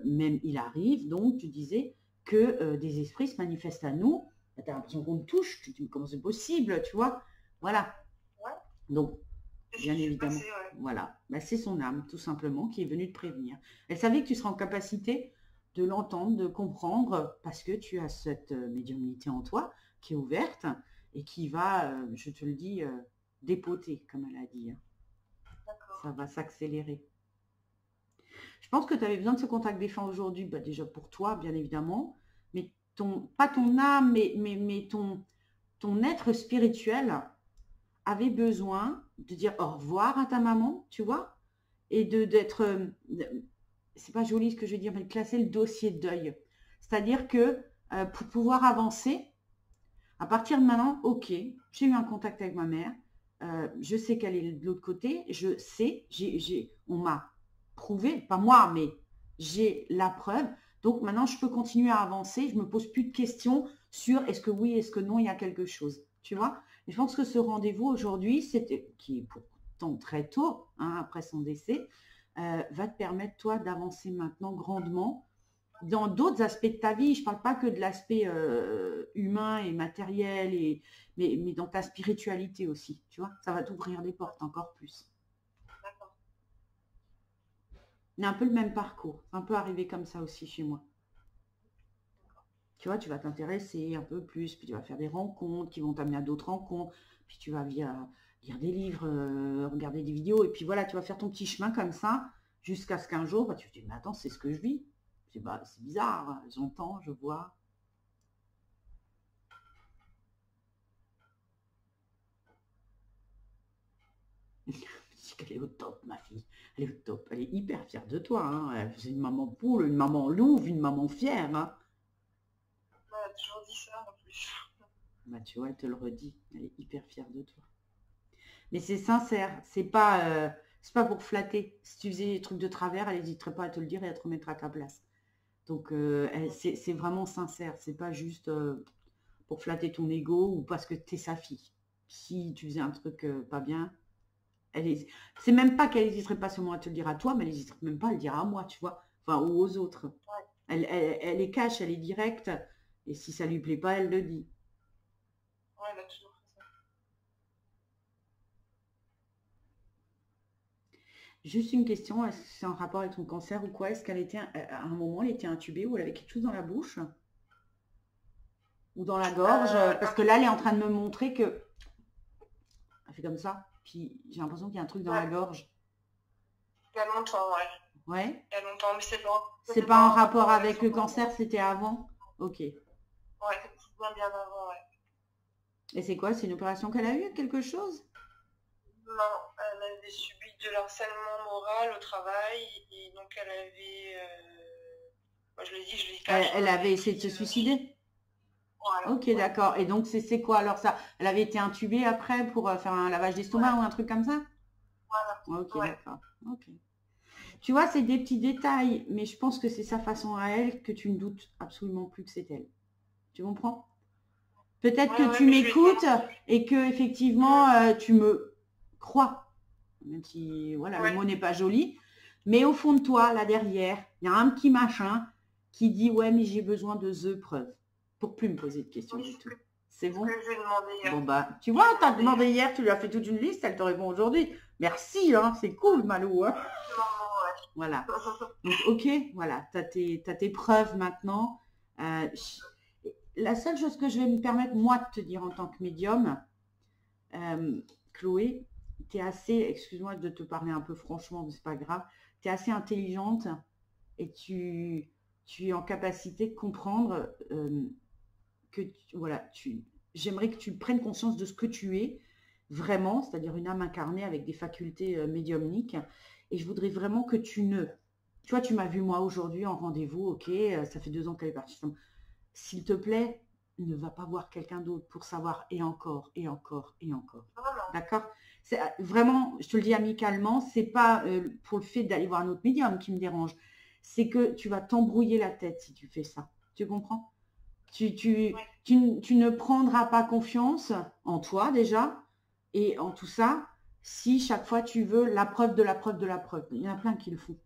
même il arrive, donc, tu disais, que des esprits se manifestent à nous. Tu as l'impression qu'on te touche. Tu te dis, comment c'est possible, tu vois? Voilà. Donc, bien évidemment, voilà. Bah, c'est son âme, tout simplement, qui est venue te prévenir. Elle savait que tu seras en capacité de l'entendre, de comprendre, parce que tu as cette médiumnité en toi qui est ouverte et qui va, je te le dis, dépoter, comme elle a dit. Hein. Ça va s'accélérer. Je pense que tu avais besoin de ce contact défunt aujourd'hui, bah, déjà pour toi, bien évidemment, mais pas ton âme, mais ton être spirituel avait besoin de dire au revoir à ta maman, tu vois, et d'être, c'est pas joli ce que je veux dire, mais de classer le dossier de deuil. C'est-à-dire que pour pouvoir avancer, à partir de maintenant, ok, j'ai eu un contact avec ma mère, je sais qu'elle est de l'autre côté, je sais, on m'a prouvé, pas moi, mais j'ai la preuve. Donc maintenant, je peux continuer à avancer. Je ne me pose plus de questions sur est-ce que oui, est-ce que non, il y a quelque chose. Tu vois? Et je pense que ce rendez-vous aujourd'hui, qui est pourtant très tôt, hein, après son décès, va te permettre, toi, d'avancer maintenant grandement dans d'autres aspects de ta vie. Je ne parle pas que de l'aspect humain et matériel, mais dans ta spiritualité aussi. Tu vois? Ça va t'ouvrir des portes encore plus. On a un peu le même parcours. C'est un peu arrivé comme ça aussi chez moi. Tu vois, tu vas t'intéresser un peu plus, puis tu vas faire des rencontres qui vont t'amener à d'autres rencontres, puis tu vas lire des livres, regarder des vidéos, et puis voilà, tu vas faire ton petit chemin comme ça, jusqu'à ce qu'un jour, bah, tu te dis, mais attends, c'est ce que je vis. Bah, c'est bizarre, hein, j'entends, je vois. Elle est au top, ma fille. Elle est au top. Elle est hyper fière de toi. Hein. C'est une maman poule, une maman louve, une maman fière. Hein. Elle a toujours dit ça en plus. Bah, tu vois, elle te le redit. Elle est hyper fière de toi. Mais c'est sincère. C'est pas pour flatter. Si tu faisais des trucs de travers, elle n'hésiterait pas à te le dire et à te remettre à ta place. Donc, c'est vraiment sincère. C'est pas juste pour flatter ton ego ou parce que tu es sa fille. Si tu faisais un truc pas bien, c'est même pas qu'elle n'hésiterait pas seulement à te le dire à toi, mais elle n'hésiterait même pas à le dire à moi, tu vois, enfin, ou aux autres. Ouais. Elle est cash, elle est directe, et si ça lui plaît pas, elle le dit. Ouais, elle a toujours fait ça. Juste une question, est-ce que c'est en rapport avec ton cancer ou quoi? Est-ce qu'elle était, à un moment, elle était intubée ou elle avait quelque chose dans la bouche? Ou dans la gorge? Parce que là, elle est en train de me montrer que... Elle fait comme ça, puis j'ai l'impression qu'il y a un truc dans la gorge. Il y a longtemps, ouais. Ouais. Il y a longtemps, mais c'est pas... C'est pas en rapport avec le cancer, c'était avant? Ok. Ouais, c'est bien avant, ouais. Et c'est quoi? C'est une opération qu'elle a eue? Quelque chose? Non, elle avait subi de l'harcèlement moral au travail, et donc elle avait... Moi, je l'ai dit, je l'ai caché. Elle avait essayé de se suicider? Voilà. Ok, d'accord. Et donc, c'est quoi alors ça? Elle avait été intubée après pour faire un lavage d'estomac ou un truc comme ça? Voilà. Ok, d'accord. Ok. Tu vois, c'est des petits détails, mais je pense que c'est sa façon à elle que tu ne doutes absolument plus que c'est elle. Tu comprends? Peut-être que tu m'écoutes et que effectivement tu me crois, même si voilà, le mot n'est pas joli, mais au fond de toi, là derrière, il y a un petit machin qui dit ouais, mais j'ai besoin de the preuves pour plus me poser de questions du tout. C'est bon? Que je lui ai demandé hier. Bon bah, tu vois, t'as demandé hier, tu lui as fait toute une liste, elle te répond aujourd'hui. Merci, hein, c'est cool, Malou. Hein. Voilà. Donc, ok, voilà, t'as tes preuves maintenant. La seule chose que je vais me permettre, moi, de te dire en tant que médium, Chloé, tu es assez, excuse-moi de te parler un peu franchement, mais c'est pas grave, tu es assez intelligente et tu es en capacité de comprendre que, voilà, j'aimerais que tu prennes conscience de ce que tu es vraiment, c'est-à-dire une âme incarnée avec des facultés médiumniques. Et je voudrais vraiment que tu vois, tu m'as vu moi aujourd'hui en rendez-vous, ok, ça fait 2 ans qu'elle est partie. S'il te plaît, ne va pas voir quelqu'un d'autre pour savoir et encore, et encore, et encore. D'accord? C'est vraiment, je te le dis amicalement, c'est pas pour le fait d'aller voir un autre médium qui me dérange. C'est que tu vas t'embrouiller la tête si tu fais ça. Tu comprends? Tu ne prendras pas confiance en toi déjà et en tout ça si chaque fois tu veux la preuve de la preuve de la preuve. Il y en a plein qui le font.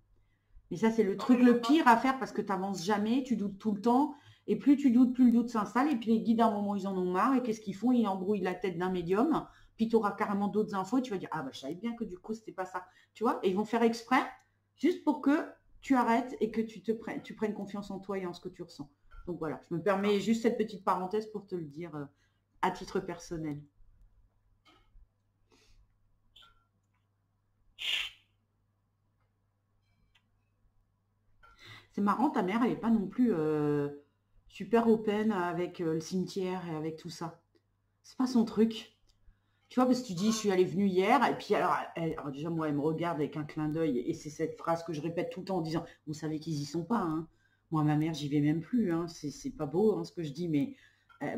Mais ça, c'est le truc le pire à faire parce que tu n'avances jamais, tu doutes tout le temps. Et plus tu doutes, plus le doute s'installe. Et puis les guides, à un moment, ils en ont marre. Et qu'est-ce qu'ils font? Ils embrouillent la tête d'un médium. Puis tu auras carrément d'autres infos. Et tu vas dire, ah bah je savais bien que du coup, c'était pas ça. Tu vois? Et ils vont faire exprès juste pour que tu arrêtes et que tu prennes confiance en toi et en ce que tu ressens. Donc voilà, je me permets juste cette petite parenthèse pour te le dire à titre personnel. C'est marrant, ta mère, elle n'est pas non plus super open avec le cimetière et avec tout ça. C'est pas son truc. Tu vois, parce que tu dis, je suis allée venue hier, et puis alors déjà, moi, elle me regarde avec un clin d'œil, et c'est cette phrase que je répète tout le temps en disant, vous savez qu'ils y sont pas, hein. Moi, ma mère, j'y vais même plus, hein. C'est pas beau, hein, ce que je dis, mais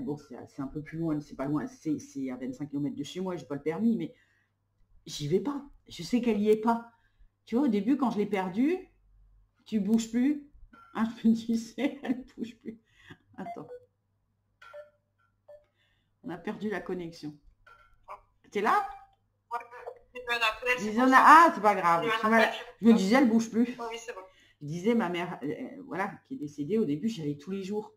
bon, c'est un peu plus loin, c'est pas loin, c'est à 25 km de chez moi, j'ai pas le permis, mais j'y vais pas. Je sais qu'elle y est pas. Tu vois, au début, quand je l'ai perdue, tu bouges plus. Hein, je me disais, elle bouge plus. Attends. On a perdu la connexion. T'es là? Ah, c'est pas grave. Je me disais, elle bouge plus. Oui, c'est bon. Je disais, ma mère, voilà, qui est décédée, au début, j'allais tous les jours.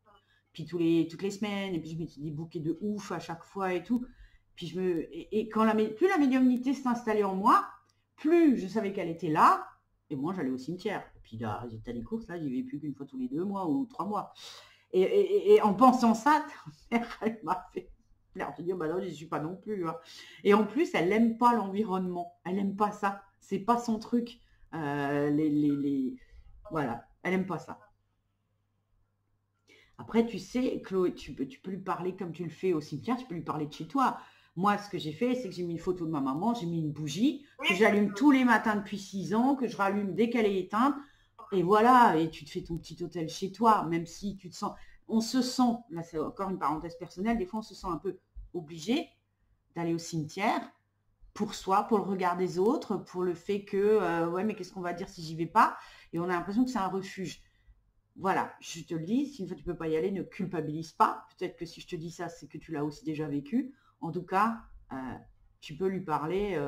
Puis toutes les semaines, et puis je mettais des bouquets de ouf à chaque fois et tout. Puis quand plus la médiumnité s'installait en moi, plus je savais qu'elle était là, et moi j'allais au cimetière. Et puis là, j'étais à des courses, là, j'y vais plus qu'une fois tous les 2 mois ou 3 mois. Et en pensant ça, ta mère, elle m'a fait peur. Je dis, bah non, je suis pas non plus. Hein. Et en plus, elle n'aime pas l'environnement. Elle n'aime pas ça. C'est pas son truc. Voilà, elle n'aime pas ça. Après, tu sais, Chloé, tu peux lui parler comme tu le fais au cimetière, tu peux lui parler de chez toi. Moi, ce que j'ai fait, c'est que j'ai mis une photo de ma maman, j'ai mis une bougie, que j'allume tous les matins depuis 6 ans, que je rallume dès qu'elle est éteinte. Et voilà, et tu te fais ton petit hôtel chez toi, même si tu te sens... On se sent, là c'est encore une parenthèse personnelle, des fois on se sent un peu obligé d'aller au cimetière pour soi, pour le regard des autres, pour le fait que, ouais, mais qu'est-ce qu'on va dire si j'y vais pas? Et on a l'impression que c'est un refuge. Voilà, je te le dis, si une fois tu peux pas y aller, ne culpabilise pas. Peut-être que si je te dis ça, c'est que tu l'as aussi déjà vécu. En tout cas, tu peux lui parler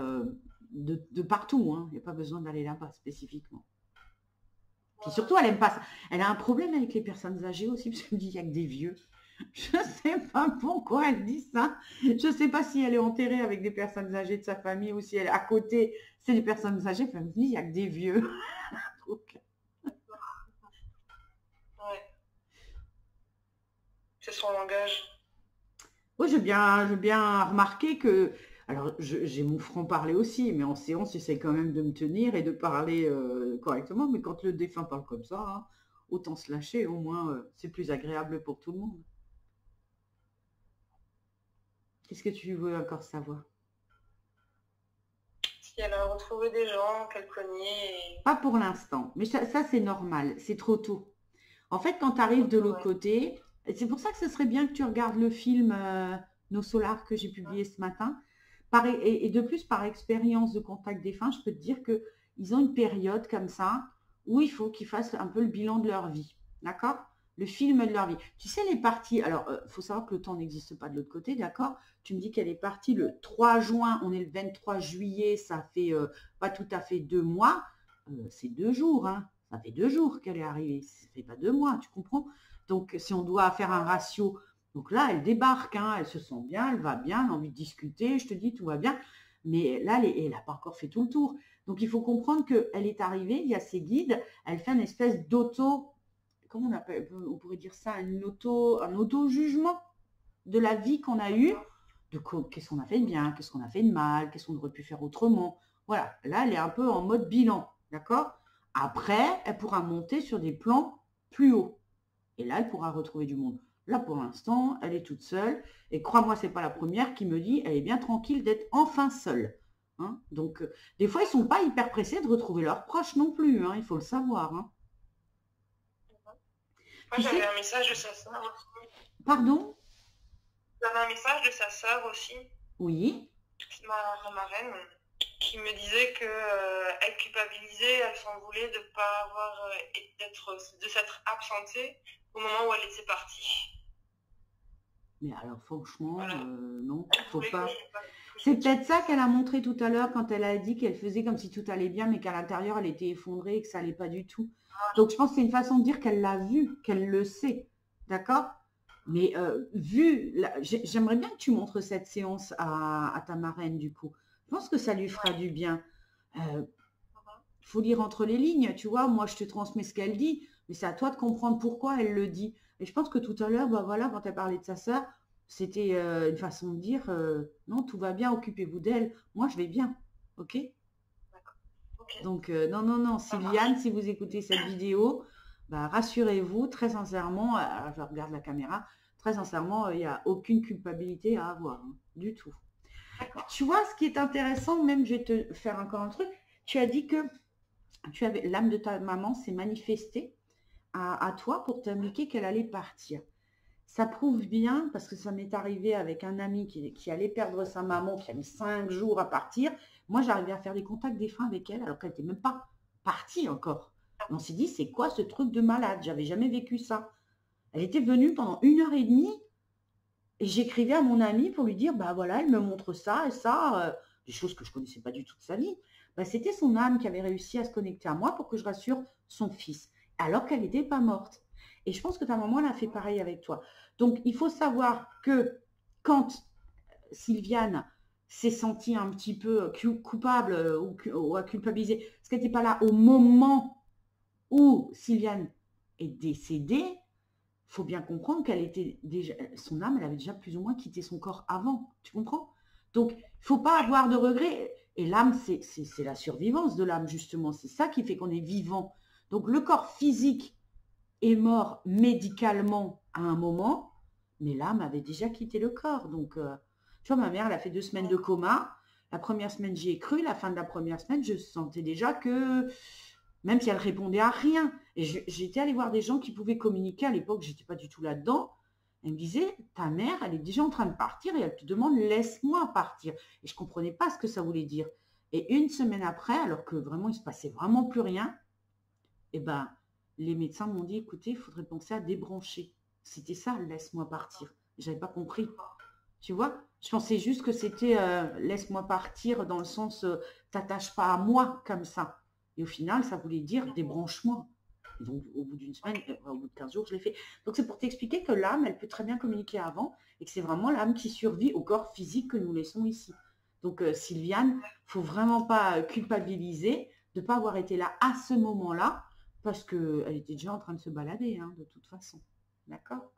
de partout. Hein. Il n'y a pas besoin d'aller là-bas spécifiquement. Puis surtout, elle aime pas ça. Elle a un problème avec les personnes âgées aussi, parce qu'elle me dit qu'il n'y a que des vieux. Je ne sais pas pourquoi elle dit ça. Je ne sais pas si elle est enterrée avec des personnes âgées de sa famille ou si elle est à côté, c'est des personnes âgées. Puis elle me dit, il n'y a que des vieux. Donc, c'est son langage. oui, j'ai bien remarqué que, alors j'ai mon franc-parler aussi, mais en séance, j'essaie quand même de me tenir et de parler correctement. Mais quand le défunt parle comme ça, hein, autant se lâcher, au moins c'est plus agréable pour tout le monde. Qu'est-ce que tu veux encore savoir? Si elle a retrouvé des gens qu'elle connaît. Pas pour l'instant, mais ça c'est normal, c'est trop tôt. En fait, quand tu arrives de l'autre côté, c'est pour ça que ce serait bien que tu regardes le film Nos Solars que j'ai publié ce matin. Et de plus, par expérience de contact défunt, je peux te dire qu'ils ont une période comme ça où il faut qu'ils fassent un peu le bilan de leur vie. D'accord? Le film de leur vie. Tu sais, les parties, alors, il faut savoir que le temps n'existe pas de l'autre côté, d'accord? Tu me dis qu'elle est partie le 3 juin, on est le 23 juillet, ça fait pas tout à fait 2 mois. C'est 2 jours, hein. Ça fait 2 jours qu'elle est arrivée, ça fait pas 2 mois, tu comprends? Donc, si on doit faire un ratio, donc là, elle débarque, hein, elle se sent bien, elle va bien, elle a envie de discuter, je te dis, tout va bien. Mais là, elle n'a pas encore fait tout le tour. Donc, il faut comprendre qu'elle est arrivée, il y a ses guides, elle fait une espèce d'auto, comment on pourrait dire ça, un auto-jugement de la vie qu'on a eue, de qu'est-ce qu'on a fait de bien, qu'est-ce qu'on a fait de mal, qu'est-ce qu'on aurait pu faire autrement. Voilà, là, elle est un peu en mode bilan, d'accord? Après, elle pourra monter sur des plans plus hauts. Et là, elle pourra retrouver du monde. Là, pour l'instant, elle est toute seule. Et crois-moi, c'est pas la première qui me dit, elle est bien tranquille d'être enfin seule. Hein. Donc, des fois, ils sont pas hyper pressés de retrouver leurs proches non plus. Hein, il faut le savoir. Hein. Moi, j'avais un message de sa sœur aussi. Pardon? J'avais un message de sa sœur aussi. Oui. Ma marraine, qui me disait qu'elle culpabilisait, elle s'en voulait de pas avoir de s'être absentée au moment où elle était partie. Mais alors franchement, voilà. Non, faut pas. C'est peut-être ça qu'elle a montré tout à l'heure quand elle a dit qu'elle faisait comme si tout allait bien, mais qu'à l'intérieur elle était effondrée et que ça allait pas du tout. Donc je pense que c'est une façon de dire qu'elle l'a vu, qu'elle le sait, d'accord? Mais j'aimerais bien que tu montres cette séance à ta marraine du coup. Je pense que ça lui fera du bien. Faut lire entre les lignes, tu vois. Moi, je te transmets ce qu'elle dit, mais c'est à toi de comprendre pourquoi elle le dit. Et je pense que tout à l'heure, bah voilà, quand elle parlait de sa sœur, c'était une façon de dire non, tout va bien, occupez-vous d'elle. Moi, je vais bien, ok? Donc non, Sylviane, si vous écoutez cette vidéo, bah, rassurez-vous, très sincèrement, je regarde la caméra, très sincèrement, il n'y a aucune culpabilité à avoir, hein, du tout. Tu vois, ce qui est intéressant, même je vais te faire encore un truc, tu as dit que l'âme de ta maman s'est manifestée à toi pour t'indiquer qu'elle allait partir. Ça prouve bien, parce que ça m'est arrivé avec un ami qui allait perdre sa maman, qui a mis 5 jours à partir. Moi, j'arrivais à faire des contacts défunts avec elle, alors qu'elle n'était même pas partie encore. On s'est dit, c'est quoi ce truc de malade? J'avais jamais vécu ça. Elle était venue pendant 1h30, et j'écrivais à mon ami pour lui dire, bah voilà, elle me montre ça et ça, des choses que je ne connaissais pas du tout de sa vie. Bah, c'était son âme qui avait réussi à se connecter à moi pour que je rassure son fils, alors qu'elle n'était pas morte. Et je pense que ta maman, elle a fait pareil avec toi. Donc, il faut savoir que quand Sylviane s'est sentie un petit peu coupable ou à culpabiliser, parce qu'elle n'était pas là au moment où Sylviane est décédée, faut bien comprendre qu'elle était déjà, son âme, elle avait déjà plus ou moins quitté son corps avant. Tu comprends? Donc, il ne faut pas avoir de regrets. Et l'âme, c'est la survivance de l'âme, justement. C'est ça qui fait qu'on est vivant. Donc, le corps physique est mort médicalement à un moment, mais l'âme avait déjà quitté le corps. Donc, tu vois, ma mère, elle a fait 2 semaines de coma. La première semaine, j'y ai cru. La fin de la première semaine, je sentais déjà que, même si elle répondait à rien, et j'étais allée voir des gens qui pouvaient communiquer. À l'époque, j'étais pas du tout là-dedans. Elle me disait, ta mère, elle est déjà en train de partir et elle te demande, laisse-moi partir. Et je comprenais pas ce que ça voulait dire. Et 1 semaine après, alors que vraiment, il se passait vraiment plus rien, eh ben, les médecins m'ont dit, écoutez, il faudrait penser à débrancher. C'était ça, laisse-moi partir. J'avais pas compris. Tu vois, je pensais juste que c'était laisse-moi partir dans le sens t'attaches pas à moi comme ça. Et au final, ça voulait dire débranche-moi. Et donc, au bout d'une semaine, au bout de 15 jours, je l'ai fait. Donc, c'est pour t'expliquer que l'âme, elle peut très bien communiquer avant et que c'est vraiment l'âme qui survit au corps physique que nous laissons ici. Donc, Sylviane, il ne faut vraiment pas culpabiliser de ne pas avoir été là à ce moment-là parce qu'elle était déjà en train de se balader, hein, de toute façon. D'accord?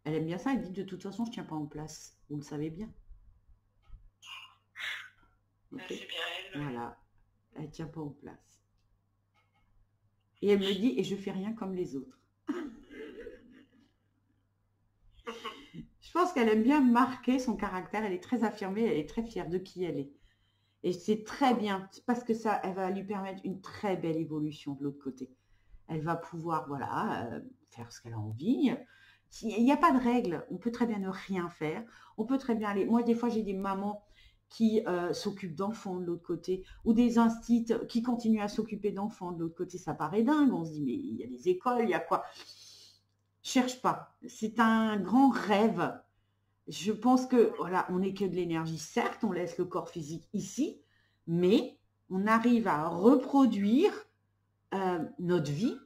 Elle aime bien ça, elle dit de toute façon, je ne tiens pas en place. Vous le savez bien. Okay. C'est bien elle. Voilà, elle ne tient pas en place. Et elle me dit, et je fais rien comme les autres. Je pense qu'elle aime bien marquer son caractère, elle est très affirmée, elle est très fière de qui elle est. Et c'est très bien, parce que ça, elle va lui permettre une très belle évolution de l'autre côté. Elle va pouvoir, voilà, faire ce qu'elle a envie. Il n'y a pas de règle, on peut très bien ne rien faire. On peut très bien aller. Moi, des fois, j'ai des mamans qui s'occupent d'enfants de l'autre côté, ou des instits qui continuent à s'occuper d'enfants de l'autre côté. Ça paraît dingue, on se dit, mais il y a des écoles, il y a quoi? Cherche pas. C'est un grand rêve. Je pense que, voilà, on n'est que de l'énergie. Certes, on laisse le corps physique ici, mais on arrive à reproduire notre vie.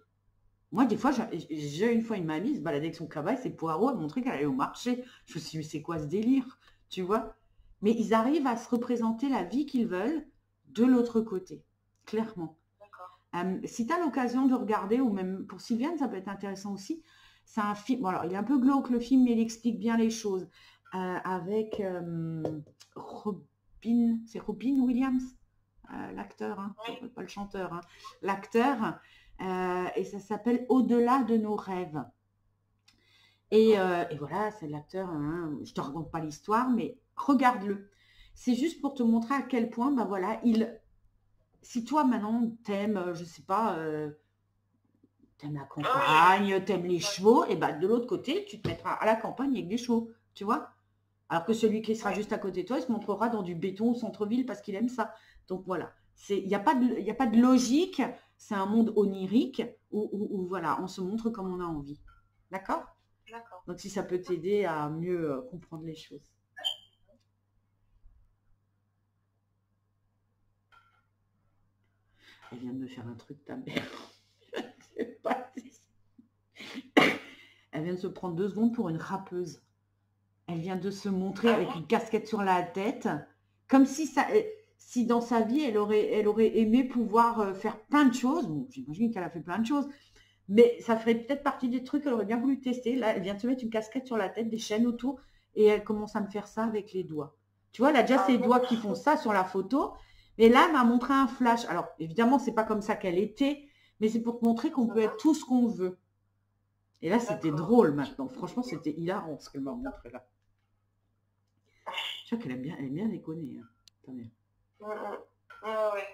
Moi, des fois, j'ai une fois une mamie se baladait avec son cabas, ses poireaux, elle montrait qu'elle allait au marché. Je me suis dit, mais c'est quoi ce délire? Tu vois? Mais ils arrivent à se représenter la vie qu'ils veulent de l'autre côté, clairement. Si tu as l'occasion de regarder, ou même pour Sylviane, ça peut être intéressant aussi, c'est un film, bon alors il est un peu glauque le film, mais il explique bien les choses, avec Robin, c'est Robin Williams, l'acteur, hein, Oui. pas le chanteur, hein, l'acteur, et ça s'appelle Au-delà de nos rêves. Et voilà, c'est l'acteur, hein, je ne te raconte pas l'histoire, mais regarde-le. C'est juste pour te montrer à quel point, ben voilà, si toi maintenant t'aimes, je sais pas, t'aimes la campagne, t'aimes les chevaux, et ben de l'autre côté, tu te mettras à la campagne avec des chevaux, tu vois. Alors que celui qui sera juste à côté de toi, il se montrera dans du béton au centre-ville parce qu'il aime ça. Donc voilà, il n'y a pas de logique, c'est un monde onirique où voilà, on se montre comme on a envie. D'accord? D'accord. Donc si ça peut t'aider à mieux comprendre les choses. Elle vient de me faire un truc, ta mère. Elle vient de se prendre 2 secondes pour une rappeuse. Elle vient de se montrer avec une casquette sur la tête, comme si dans sa vie, elle aurait aimé pouvoir faire plein de choses. Bon, j'imagine qu'elle a fait plein de choses, mais ça ferait peut-être partie des trucs qu'elle aurait bien voulu tester. Là, elle vient de se mettre une casquette sur la tête, des chaînes autour, et elle commence à me faire ça avec les doigts. Tu vois, elle a déjà ses doigts qui font ça sur la photo, mais là, elle m'a montré un flash. Alors, évidemment, c'est pas comme ça qu'elle était, mais c'est pour te montrer qu'on peut être tout ce qu'on veut. Et là, c'était drôle maintenant. Franchement, c'était hilarant ce qu'elle m'a montré là. Je crois qu'elle aime bien déconner. Hein. Tant mieux. Ouais.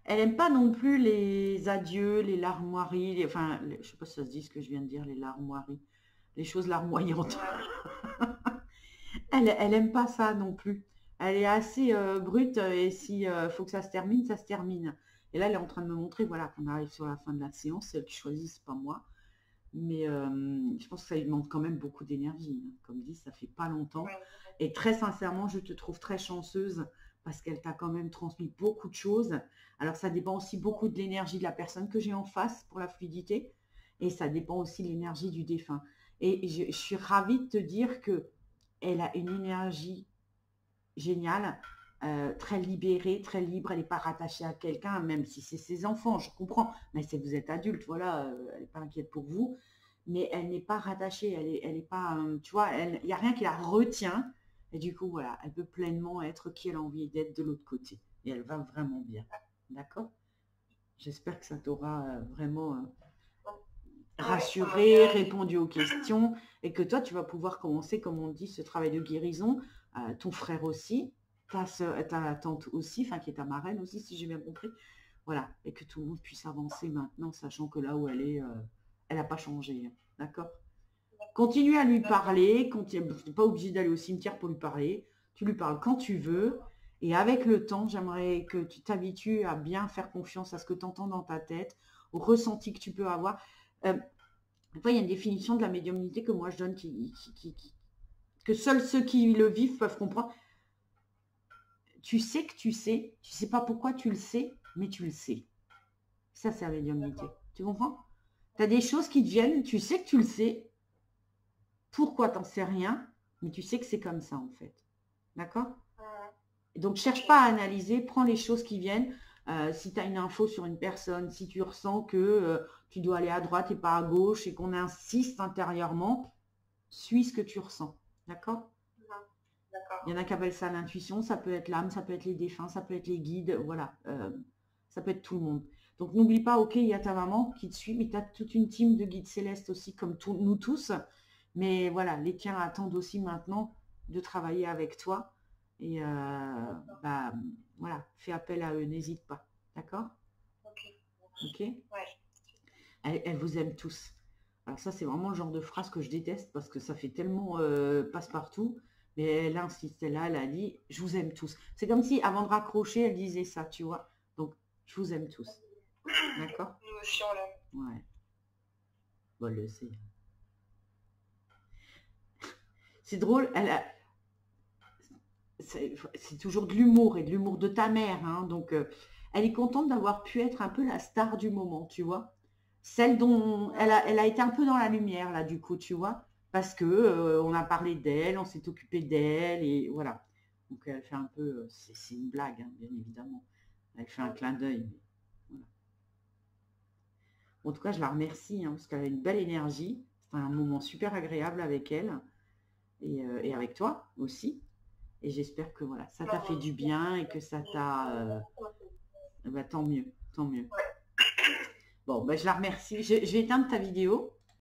Elle n'aime pas non plus les adieux, les larmoiries, enfin, je ne sais pas si ça se dit ce que je viens de dire, les larmoiries, les choses larmoyantes. Elle n'aime pas ça non plus. Elle est assez brute et s'il faut que ça se termine, ça se termine. Et là, elle est en train de me montrer, voilà, qu'on arrive sur la fin de la séance, c'est elle qui choisit, c'est pas moi. Mais je pense que ça lui demande quand même beaucoup d'énergie. Hein. Comme dit, ça fait pas longtemps. Ouais. Et très sincèrement, je te trouve très chanceuse parce qu'elle t'a quand même transmis beaucoup de choses. Alors, ça dépend aussi beaucoup de l'énergie de la personne que j'ai en face pour la fluidité. Et ça dépend aussi de l'énergie du défunt. Et je suis ravie de te dire que elle a une énergie géniale, très libérée, très libre. Elle n'est pas rattachée à quelqu'un, même si c'est ses enfants, je comprends. Mais si vous êtes adulte, voilà, elle n'est pas inquiète pour vous. Mais elle n'est pas rattachée, elle est pas, tu vois, il n'y a rien qui la retient. Et du coup, voilà, elle peut pleinement être qui elle a envie d'être de l'autre côté. Et elle va vraiment bien. D'accord? J'espère que ça t'aura vraiment rassuré, répondu aux questions, et que toi, tu vas pouvoir commencer, comme on dit, ce travail de guérison. Ton frère aussi, ta tante aussi, enfin qui est ta marraine aussi, si j'ai bien compris. Voilà, et que tout le monde puisse avancer maintenant, sachant que là où elle est, elle n'a pas changé. Hein. D'accord? Continue à lui parler, tu n'es pas obligé d'aller au cimetière pour lui parler. Tu lui parles quand tu veux. Et avec le temps, j'aimerais que tu t'habitues à bien faire confiance à ce que tu entends dans ta tête, au ressenti que tu peux avoir. Enfin, il y a une définition de la médiumnité que moi je donne que seuls ceux qui le vivent peuvent comprendre. Tu sais que tu sais pas pourquoi tu le sais, mais tu le sais. Ça, c'est la médiumnité. Tu comprends? Tu as des choses qui te viennent, tu sais que tu le sais. Pourquoi t'en sais rien, mais tu sais que c'est comme ça en fait. D'accord? Donc, cherche pas à analyser, prends les choses qui viennent. Si tu as une info sur une personne, si tu ressens que tu dois aller à droite et pas à gauche et qu'on insiste intérieurement, suis ce que tu ressens. D'accord? Il y en a qui appellent ça l'intuition, ça peut être l'âme, ça peut être les défunts, ça peut être les guides, voilà. Ça peut être tout le monde. Donc, n'oublie pas, ok, il y a ta maman qui te suit, mais tu as toute une team de guides célestes aussi, comme nous tous. Mais voilà, les tiens attendent aussi maintenant de travailler avec toi. Et bah, voilà, fais appel à eux, n'hésite pas. D'accord? Ok. Elle vous aime tous. Alors ça, c'est vraiment le genre de phrase que je déteste parce que ça fait tellement passe-partout. Mais elle insiste, elle a dit, je vous aime tous. C'est comme si avant de raccrocher, elle disait ça, tu vois. Donc, je vous aime tous. D'accord? Nous aussi, on l'aime. Ouais. Bon, le c'est. C'est drôle, c'est toujours de l'humour et de l'humour de ta mère. Hein, donc, elle est contente d'avoir pu être un peu la star du moment, tu vois. Celle dont elle a été un peu dans la lumière, là, du coup, tu vois. Parce que on a parlé d'elle, on s'est occupé d'elle, et voilà. Donc, elle fait un peu... c'est une blague, hein, bien évidemment. Elle fait un clin d'œil. Voilà. En tout cas, je la remercie, hein, parce qu'elle a une belle énergie. C'était un moment super agréable avec elle. Et avec toi aussi. Et j'espère que voilà, ça t'a fait du bien et que ça t'a... bah, tant mieux, tant mieux. Bon, bah, je la remercie. Je vais éteindre ta vidéo.